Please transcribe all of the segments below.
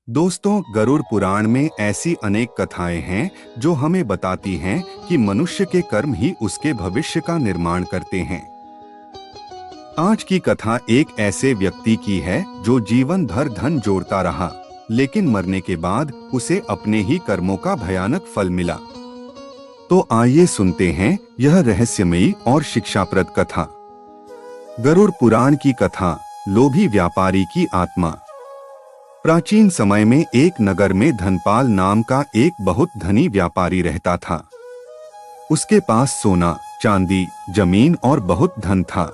दोस्तों, गरुड़ पुराण में ऐसी अनेक कथाएं हैं जो हमें बताती हैं कि मनुष्य के कर्म ही उसके भविष्य का निर्माण करते हैं। आज की कथा एक ऐसे व्यक्ति की है जो जीवन भर धन जोड़ता रहा, लेकिन मरने के बाद उसे अपने ही कर्मों का भयानक फल मिला। तो आइए सुनते हैं यह रहस्यमयी और शिक्षाप्रद कथा। गरुड़ पुराण की कथा, लोभी व्यापारी की आत्मा। प्राचीन समय में एक नगर में धनपाल नाम का एक बहुत धनी व्यापारी रहता था। उसके पास सोना, चांदी, जमीन और बहुत धन था,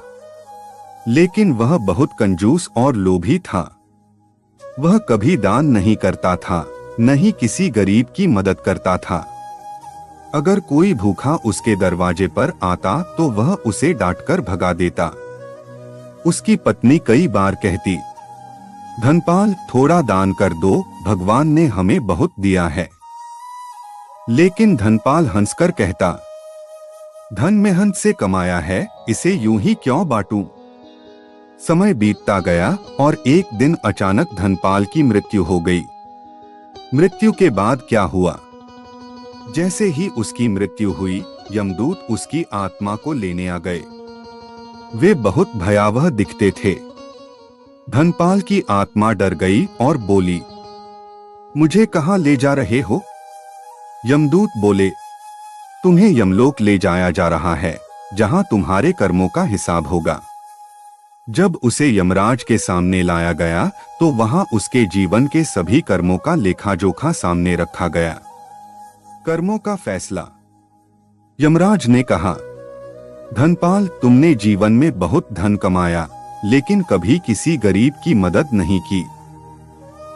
लेकिन वह बहुत कंजूस और लोभी था। वह कभी दान नहीं करता था, न ही किसी गरीब की मदद करता था। अगर कोई भूखा उसके दरवाजे पर आता तो वह उसे डांटकर भगा देता। उसकी पत्नी कई बार कहती, धनपाल, थोड़ा दान कर दो, भगवान ने हमें बहुत दिया है। लेकिन धनपाल हंसकर कहता, धन मेहनत से कमाया है, इसे यूं ही क्यों बांटूं? समय बीतता गया और एक दिन अचानक धनपाल की मृत्यु हो गई। मृत्यु के बाद क्या हुआ? जैसे ही उसकी मृत्यु हुई, यमदूत उसकी आत्मा को लेने आ गए। वे बहुत भयावह दिखते थे। धनपाल की आत्मा डर गई और बोली, मुझे कहां ले जा रहे हो? यमदूत बोले, तुम्हें यमलोक ले जाया जा रहा है, जहां तुम्हारे कर्मों का हिसाब होगा। जब उसे यमराज के सामने लाया गया तो वहां उसके जीवन के सभी कर्मों का लेखा जोखा सामने रखा गया। कर्मों का फैसला। यमराज ने कहा, धनपाल, तुमने जीवन में बहुत धन कमाया, लेकिन कभी किसी गरीब की मदद नहीं की।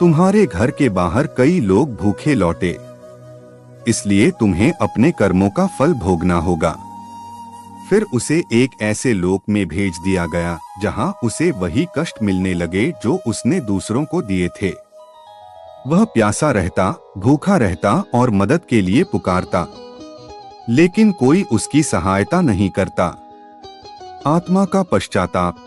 तुम्हारे घर के बाहर कई लोग भूखे लौटे, इसलिए तुम्हें अपने कर्मों का फल भोगना होगा। फिर उसे एक ऐसे लोक में भेज दिया गया जहां उसे वही कष्ट मिलने लगे जो उसने दूसरों को दिए थे। वह प्यासा रहता, भूखा रहता और मदद के लिए पुकारता, लेकिन कोई उसकी सहायता नहीं करता। आत्मा का पश्चाताप।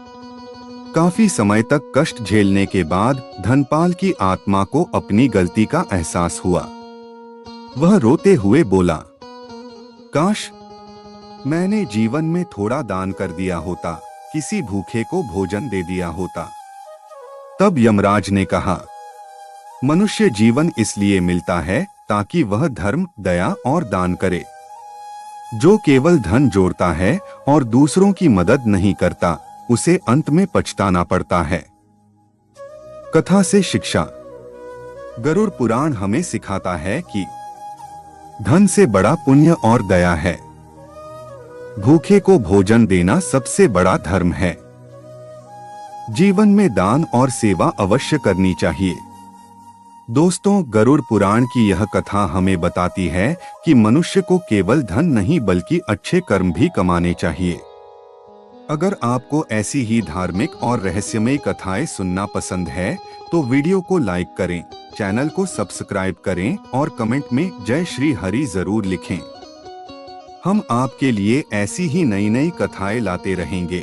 काफी समय तक कष्ट झेलने के बाद धनपाल की आत्मा को अपनी गलती का एहसास हुआ। वह रोते हुए बोला, काश मैंने जीवन में थोड़ा दान कर दिया होता, किसी भूखे को भोजन दे दिया होता। तब यमराज ने कहा, मनुष्य जीवन इसलिए मिलता है ताकि वह धर्म, दया और दान करे। जो केवल धन जोड़ता है और दूसरों की मदद नहीं करता, उसे अंत में पछताना पड़ता है। कथा से शिक्षा। गरुड़ पुराण हमें सिखाता है कि धन से बड़ा पुण्य और दया है। भूखे को भोजन देना सबसे बड़ा धर्म है। जीवन में दान और सेवा अवश्य करनी चाहिए। दोस्तों, गरुड़ पुराण की यह कथा हमें बताती है कि मनुष्य को केवल धन नहीं बल्कि अच्छे कर्म भी कमाने चाहिए। अगर आपको ऐसी ही धार्मिक और रहस्यमय कथाएं सुनना पसंद है तो वीडियो को लाइक करें, चैनल को सब्सक्राइब करें और कमेंट में जय श्री हरि जरूर लिखें। हम आपके लिए ऐसी ही नई नई कथाएं लाते रहेंगे।